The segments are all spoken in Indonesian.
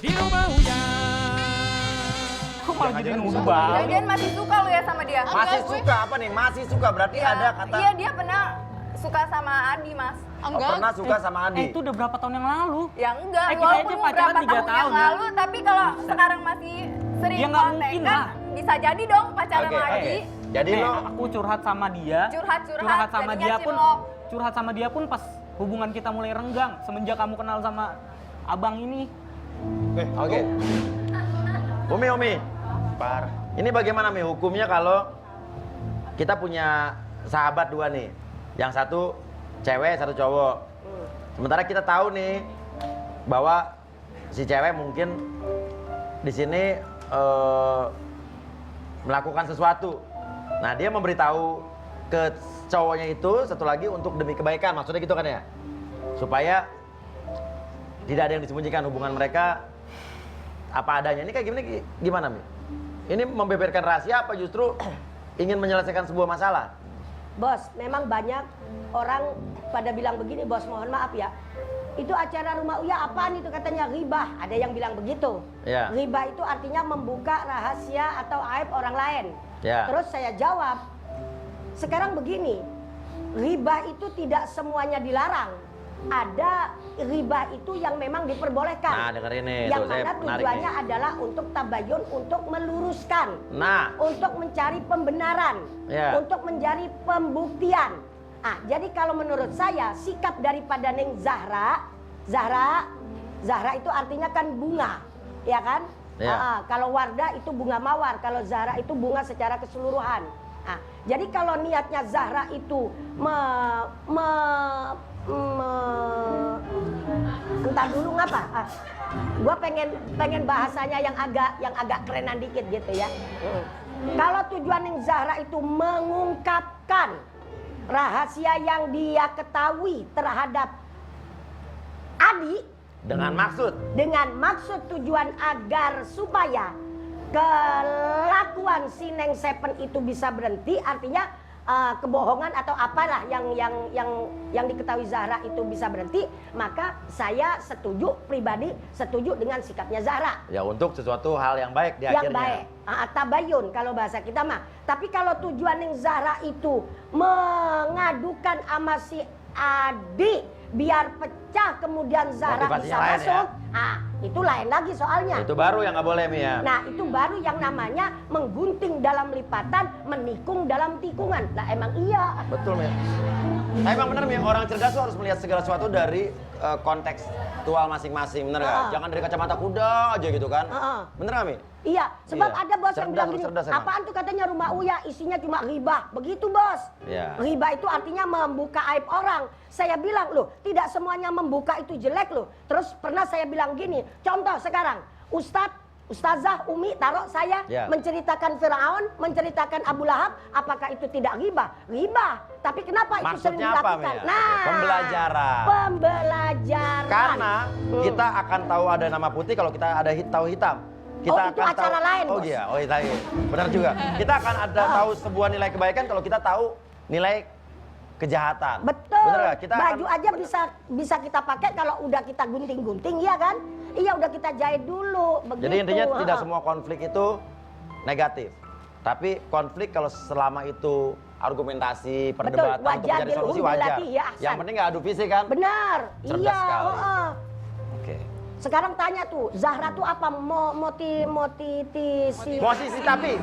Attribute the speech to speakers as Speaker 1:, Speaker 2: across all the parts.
Speaker 1: di rumah Uya.
Speaker 2: Kok malah jadi nuduh banget?
Speaker 3: Jangan masih suka lu ya sama dia?
Speaker 4: Masih suka apa nih? Masih suka berarti
Speaker 3: Iya,
Speaker 4: ada kata.
Speaker 3: Iya, dia pernah suka sama Adi, Mas.
Speaker 4: Oh, pernah suka sama Adi.
Speaker 2: Itu udah berapa tahun yang lalu?
Speaker 3: Ya enggak,
Speaker 2: kita
Speaker 3: walaupun
Speaker 2: aja pacaran
Speaker 3: beberapa
Speaker 2: 3
Speaker 3: tahun yang
Speaker 2: tahun, ya.
Speaker 3: lalu, tapi kalau sekarang masih sering
Speaker 2: Ya nggak mungkin
Speaker 3: kontekan,
Speaker 2: lah.
Speaker 3: bisa jadi dong pacaran
Speaker 4: Oke,
Speaker 3: sama
Speaker 4: oke.
Speaker 3: Adi.
Speaker 4: Jadi
Speaker 2: Nih,
Speaker 4: lo
Speaker 2: aku curhat sama dia.
Speaker 3: Curhat
Speaker 2: sama
Speaker 3: jadinya
Speaker 2: dia pun.
Speaker 3: cilok.
Speaker 2: Curhat sama dia pun pas hubungan kita mulai renggang semenjak kamu kenal sama abang ini.
Speaker 4: Oke. Umi. Ini bagaimana Mi hukumnya kalau kita punya sahabat 2 nih. Yang satu cewek, satu cowok. Sementara kita tahu nih bahwa si cewek mungkin di sini melakukan sesuatu. Nah, dia memberitahu ke cowoknya itu satu lagi untuk demi kebaikan. Maksudnya gitu kan ya? Supaya tidak ada yang disembunyikan hubungan mereka apa adanya. Ini kayak gimana Mi? Ini membeberkan rahasia apa justru ingin menyelesaikan sebuah masalah?
Speaker 5: Bos, memang banyak orang pada bilang begini, bos, mohon maaf ya. Itu acara rumah Uya apaan itu katanya ghibah. Ada yang bilang begitu.
Speaker 4: Ya.
Speaker 5: Ghibah itu artinya membuka rahasia atau aib orang lain.
Speaker 4: Ya.
Speaker 5: Terus saya jawab, sekarang begini, ghibah itu tidak semuanya dilarang. Ada ghibah itu yang memang diperbolehkan.
Speaker 4: Nah, dengerin nih.
Speaker 5: Yang
Speaker 4: tuh, saya
Speaker 5: mana
Speaker 4: menarik
Speaker 5: tujuannya
Speaker 4: nih.
Speaker 5: adalah untuk tabayun, untuk meluruskan.
Speaker 4: Nah,
Speaker 5: Untuk mencari pembenaran.
Speaker 4: Ya.
Speaker 5: Untuk mencari pembuktian. Jadi kalau menurut saya sikap daripada Neng Zahra itu artinya kan bunga, ya kan?
Speaker 4: Ya.
Speaker 5: Kalau Wardah itu bunga mawar, kalau Zahra itu bunga secara keseluruhan. Jadi kalau niatnya Zahra itu entah dulu ngapa? Gua pengen bahasanya yang agak kerenan dikit gitu ya. Kalau tujuan Neng Zahra itu mengungkapkan rahasia yang dia ketahui terhadap Adi
Speaker 4: dengan maksud
Speaker 5: tujuan agar supaya kelakuan si Neng Seven itu bisa berhenti, artinya kebohongan atau apalah yang diketahui Zahra itu bisa berhenti, maka saya pribadi setuju dengan sikapnya Zahra.
Speaker 4: ya untuk sesuatu hal yang baik di
Speaker 5: Yang
Speaker 4: akhirnya.
Speaker 5: baik, tabayun kalau bahasa kita mah. Tapi kalau tujuan yang Zahra itu mengadukan sama si Adi biar pecah kemudian Zahra
Speaker 4: Motivasinya
Speaker 5: bisa
Speaker 4: lain,
Speaker 5: masuk, itu lain lagi soalnya.
Speaker 4: Itu baru yang nggak boleh Mi ya.
Speaker 5: Nah, itu baru yang namanya menggunting dalam lipatan, menikung dalam tikungan. Lah emang iya.
Speaker 4: Betul Mi. Tapi emang bener Mi, orang cerdas tuh harus melihat segala sesuatu dari kontekstual masing-masing, bener nggak? Jangan dari kacamata kuda aja gitu kan? Bener nggak Mi?
Speaker 5: Iya, sebab
Speaker 4: Iya.
Speaker 5: ada bos yang
Speaker 4: Cerdas,
Speaker 5: bilang gini,
Speaker 4: cerdas emang.
Speaker 5: apaan tuh katanya rumah Uya isinya cuma ghibah. Begitu bos.
Speaker 4: Iya.
Speaker 5: Ghibah itu artinya membuka aib orang. Saya bilang loh, tidak semuanya membuka itu jelek loh. Terus pernah saya bilang gini, contoh sekarang, Ustazah Umi taruh saya
Speaker 4: Ya.
Speaker 5: menceritakan Firaun, menceritakan Abu Lahab, apakah itu tidak ghibah? Ghibah. Tapi kenapa itu sering
Speaker 4: Maksudnya apa,
Speaker 5: dilakukan?
Speaker 4: Mia? Pembelajaran.
Speaker 5: Pembelajaran.
Speaker 4: Karena kita akan tahu ada nama putih kalau kita ada tahu hitam. Kita
Speaker 5: itu
Speaker 4: akan
Speaker 5: acara
Speaker 4: tahu,
Speaker 5: lain,
Speaker 4: oh
Speaker 5: Bos.
Speaker 4: iya, benar juga. Kita akan ada tahu sebuah nilai kebaikan kalau kita tahu nilai kejahatan.
Speaker 5: Betul.
Speaker 4: Bener gak? Kita
Speaker 5: Baju
Speaker 4: akan,
Speaker 5: aja bisa kita pakai kalau udah kita gunting-gunting, iya kan? Iya, udah kita jahit dulu. Begitu.
Speaker 4: jadi intinya tidak semua konflik itu negatif. Tapi konflik kalau selama itu argumentasi, perdebatan untuk mencari
Speaker 5: wajadil
Speaker 4: solusi
Speaker 5: hum
Speaker 4: wajar.
Speaker 5: billati hiya ahsan.
Speaker 4: Yang penting nggak adu fisik kan?
Speaker 5: Benar.
Speaker 4: Cerdas
Speaker 5: Iya.
Speaker 4: sekali. Oke.
Speaker 5: Sekarang tanya tuh, Zahra tuh apa
Speaker 4: Posisi tapi.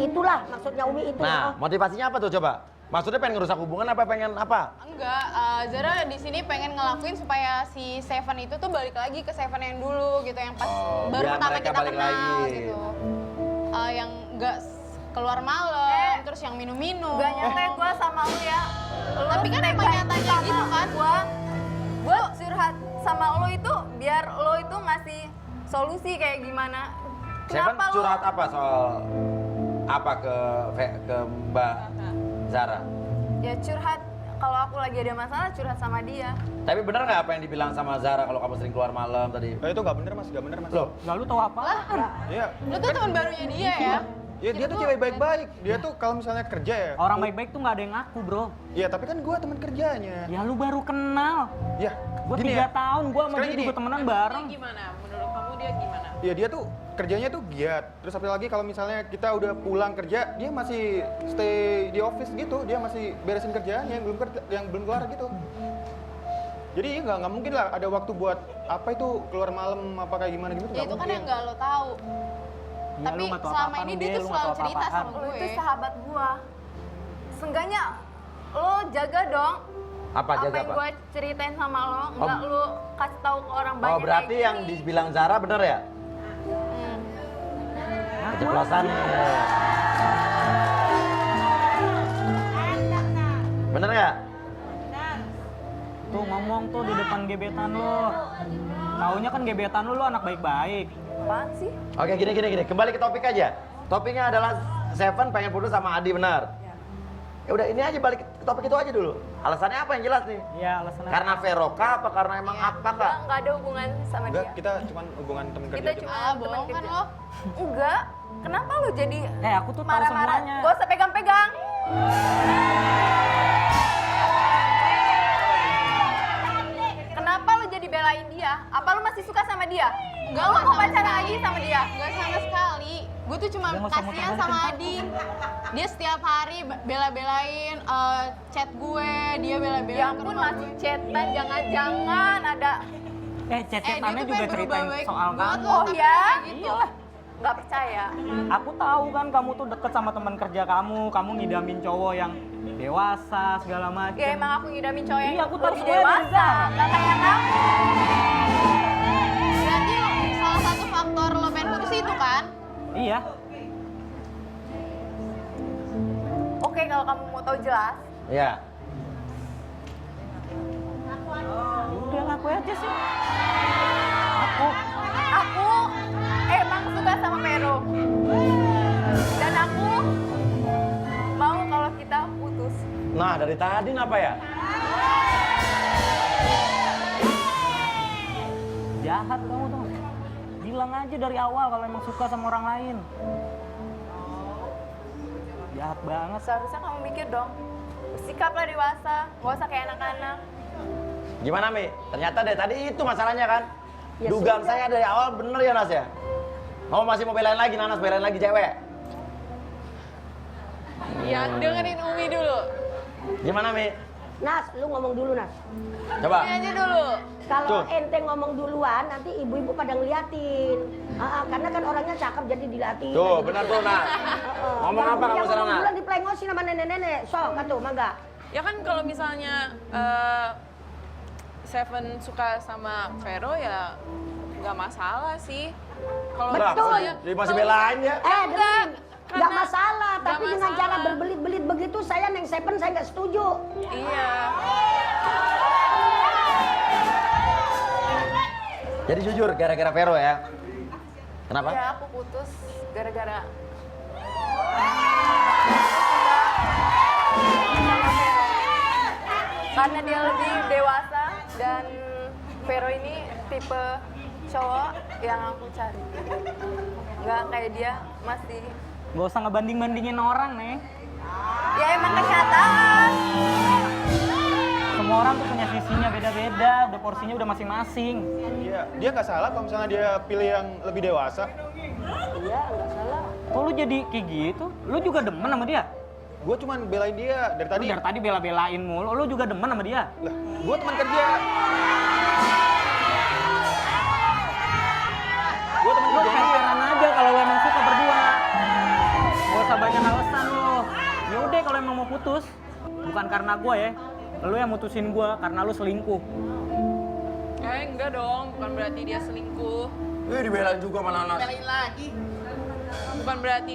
Speaker 5: Itulah maksudnya Umi itu.
Speaker 4: Nah, motivasinya apa tuh coba? Maksudnya pengen ngerusak hubungan apa pengen apa?
Speaker 6: Enggak, Zara di sini pengen ngelakuin supaya si Seven itu tuh balik lagi ke Seven yang dulu gitu, yang pas baru
Speaker 4: biar
Speaker 6: pertama
Speaker 4: mereka
Speaker 6: kita
Speaker 4: balik
Speaker 6: kenal
Speaker 4: lagi.
Speaker 6: gitu. Yang enggak keluar malam, terus yang minum-minum.
Speaker 3: Gak nyampe gue sama lu ya. Lu
Speaker 6: Tapi kan emang
Speaker 3: pegang
Speaker 6: nyatanya
Speaker 3: sama
Speaker 6: gitu kan?
Speaker 3: Gue curhat sama lo itu biar lo itu ngasih solusi kayak gimana.
Speaker 4: Seven
Speaker 3: Kenapa lo?
Speaker 4: curhat apa soal apa ke Mbak Zara?
Speaker 3: Ya curhat kalau aku lagi ada masalah curhat sama dia.
Speaker 4: Tapi benar nggak apa yang dibilang sama Zara kalau kamu sering keluar malam tadi?
Speaker 7: Itu nggak bener mas, nggak bener mas.
Speaker 4: Loh,
Speaker 2: Lalu tahu apa?
Speaker 7: Iya.
Speaker 6: Lu tuh teman barunya dia ya?
Speaker 7: Ya dia tuh cewek baik-baik. Dia tuh kalau misalnya kerja ya.
Speaker 2: Orang baik-baik tuh nggak ada yang ngaku, bro.
Speaker 7: Iya tapi kan gua teman kerjanya.
Speaker 2: Ya lu baru kenal.
Speaker 7: Ya
Speaker 2: Gue
Speaker 7: Gini
Speaker 2: 3
Speaker 7: ya,
Speaker 2: tahun, gue sama
Speaker 7: sekarang
Speaker 2: dia
Speaker 7: gini.
Speaker 2: juga temenan bareng.
Speaker 1: Gimana? Menurut kamu dia gimana?
Speaker 7: Ya dia tuh kerjanya tuh giat. Terus apalagi kalau misalnya kita udah pulang kerja, dia masih stay di office gitu. Dia masih beresin kerjaan yang belum kelar gitu. Jadi nggak mungkin lah ada waktu buat apa itu keluar malam apa kayak gimana gitu.
Speaker 6: Ya
Speaker 7: nggak
Speaker 6: itu kan
Speaker 7: mungkin.
Speaker 6: yang nggak lo tahu.
Speaker 2: Iya,
Speaker 6: Tapi
Speaker 2: lu nggak tahu
Speaker 6: selama
Speaker 2: apa-apaan,
Speaker 6: ini
Speaker 2: lu,
Speaker 6: dia
Speaker 2: Del,
Speaker 6: tuh
Speaker 2: lu
Speaker 6: selalu
Speaker 2: nggak tahu
Speaker 6: cerita
Speaker 2: apa-apaan.
Speaker 6: sama
Speaker 3: Lo
Speaker 6: gue.
Speaker 3: itu sahabat gua. Seenggaknya lo jaga dong
Speaker 4: Apa jaga
Speaker 3: yang
Speaker 4: apa?
Speaker 3: gua ceritain sama lo, nggak lo kasih tahu ke orang banyak.
Speaker 4: Oh berarti
Speaker 3: kayak
Speaker 4: yang
Speaker 3: gini.
Speaker 4: dibilang Zara bener ya? Keceplosan nih. Bener ya?
Speaker 2: Tuh ngomong tuh di depan gebetan lo. Taunya kan gebetan lo anak baik-baik.
Speaker 3: Apaan sih?
Speaker 4: Oke gini. Kembali ke topik aja. Topiknya adalah Seven pengen putus sama Adi benar. Ya udah ini aja balik ke topik itu aja dulu. Alasannya apa yang jelas nih?
Speaker 2: Iya, alasannya.
Speaker 4: Karena Vero kah apa karena emang
Speaker 6: Iya.
Speaker 4: apa kah?
Speaker 3: Nggak ada hubungan sama
Speaker 7: Enggak,
Speaker 3: dia.
Speaker 7: kita cuma hubungan teman kerja
Speaker 3: Kita
Speaker 7: aja.
Speaker 3: cuma
Speaker 6: Ah,
Speaker 3: teman
Speaker 6: bohong kan
Speaker 3: kerja.
Speaker 6: lo?
Speaker 3: Enggak. Kenapa lo jadi
Speaker 2: Aku tuh tahu
Speaker 3: marah-marah?
Speaker 2: semuanya.
Speaker 3: Gak usah pegang-pegang. Kenapa lo jadi belain dia? Apa lo masih suka sama dia? Enggak, lo mau pacaran lagi sama dia?
Speaker 6: Enggak sama sekali. Gue tuh cuma
Speaker 2: Dia nggak usah
Speaker 6: kasihan
Speaker 2: muter-muter
Speaker 6: sama
Speaker 2: tempat.
Speaker 6: Adi. Dia setiap hari bela-belain chat gue, dia bela-belain
Speaker 3: Ya
Speaker 6: ke
Speaker 3: ampun,
Speaker 6: rumah
Speaker 3: masih
Speaker 6: gue.
Speaker 3: chatan, jangan ada.
Speaker 2: Cecetannya
Speaker 6: dia tuh
Speaker 2: juga
Speaker 6: kayak
Speaker 2: ceritain
Speaker 6: berubah-baik
Speaker 2: soal
Speaker 6: banget
Speaker 2: kamu.
Speaker 6: loh,
Speaker 3: Oh
Speaker 6: tapi
Speaker 3: ya?
Speaker 6: kayak gitu.
Speaker 2: Iyalah.
Speaker 3: Nggak percaya.
Speaker 2: Aku tahu kan kamu tuh deket sama teman kerja kamu ngidamin cowok yang dewasa segala macam.
Speaker 3: Ya emang aku ngidamin cowok yang
Speaker 2: Iya, aku tahu
Speaker 3: lebih
Speaker 2: semuanya dari
Speaker 3: dewasa.
Speaker 2: Zara.
Speaker 3: Nggak kayak kamu.
Speaker 6: Berarti salah satu faktor lo pengen putus itu kan?
Speaker 2: Iya.
Speaker 3: Oke, kalau kamu mau tahu jelas,
Speaker 4: Iya.
Speaker 2: Udah ngaku aja sih. Aku
Speaker 3: aku emang suka sama Vero. Dan aku mau kalau kita putus.
Speaker 4: Nah dari tadi kenapa ya?
Speaker 2: jahat kamu tuh. Bilang aja dari awal kalau emang suka sama orang lain. Jahat banget.
Speaker 3: Seharusnya kamu mikir dong. Bersikaplah dewasa, nggak usah kayak anak-anak.
Speaker 4: Gimana Mi? Ternyata dari tadi itu masalahnya kan?
Speaker 5: Ya
Speaker 4: Dugaan
Speaker 5: sudah.
Speaker 4: saya dari awal bener ya Nas ya? Kamu masih mau belain lagi Nanas, belain lagi cewek?
Speaker 1: Ya, dengerin Umi dulu.
Speaker 4: Gimana Mi?
Speaker 5: Nas, lu ngomong dulu Nas.
Speaker 4: Coba.
Speaker 1: Ini aja dulu.
Speaker 5: Kalau
Speaker 4: Tuh.
Speaker 5: ente ngomong duluan, nanti ibu-ibu pada ngeliatin. Karena kan orangnya cakep jadi diliatin.
Speaker 4: Tuh benar tuh Nas. Ngomong apa kamu sekarang Nas?
Speaker 5: Duluan diplengosin sama nenek-nenek. Sok, atuh, mangga.
Speaker 1: Ya kan kalau misalnya Seven suka sama Vero ya nggak masalah sih. Kalau
Speaker 4: Lah,
Speaker 1: misalnya
Speaker 4: jadi masih belain ya?
Speaker 5: Dengerin. Nggak
Speaker 1: karena-
Speaker 5: masalah,
Speaker 1: nggak
Speaker 5: tapi dengan
Speaker 1: masalah.
Speaker 5: cara berbelit-belit begitu saya Neng Seven saya nggak setuju.
Speaker 1: iya.
Speaker 4: Jadi jujur gara-gara Vero ya? Kenapa?
Speaker 3: Ya aku putus gara-gara karena dia lebih dewasa dan Vero ini tipe cowok yang aku cari. Nggak kayak dia masih.
Speaker 2: Gak usah ngebanding-bandingin orang nih.
Speaker 3: Ya emang kenyataan.
Speaker 2: Semua orang tuh punya sisinya beda-beda, udah porsinya udah masing-masing.
Speaker 7: Iya, dia nggak salah kalau misalnya dia pilih yang lebih dewasa.
Speaker 5: Iya, nggak salah.
Speaker 2: Kok lu jadi kayak gitu? Lu juga demen sama dia?
Speaker 7: Gue cuman belain dia dari tadi.
Speaker 2: Lu dari tadi bela-belain mulu, lu juga demen sama dia?
Speaker 7: Lah, gue teman kerja. Gue teman
Speaker 2: Lu
Speaker 7: kerja.
Speaker 2: fair-fairan aja kalau lu emang suka berdua. Gak usah banyak alasan lu. Ya udah kalau emang mau putus, bukan karena gua ya. Lu yang mutusin gua karena lu selingkuh.
Speaker 1: Enggak dong, bukan berarti dia selingkuh.
Speaker 4: Dibelain juga sama Nanas.
Speaker 1: Belain lagi. Bukan berarti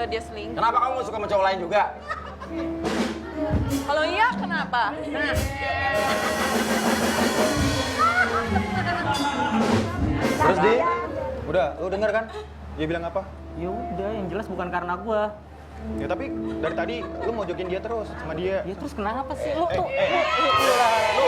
Speaker 1: dia selingkuh.
Speaker 4: Kenapa kamu suka sama cowok lain juga?
Speaker 1: Kalau iya kenapa? Nah,
Speaker 4: Terus di?
Speaker 7: Udah, lu denger kan? Dia bilang apa?
Speaker 2: Ya udah, yang jelas bukan karena gua.
Speaker 7: Ya tapi dari tadi lu mau jokin dia terus sama dia.
Speaker 2: Ya terus kenapa sih lu tuh?
Speaker 7: Lu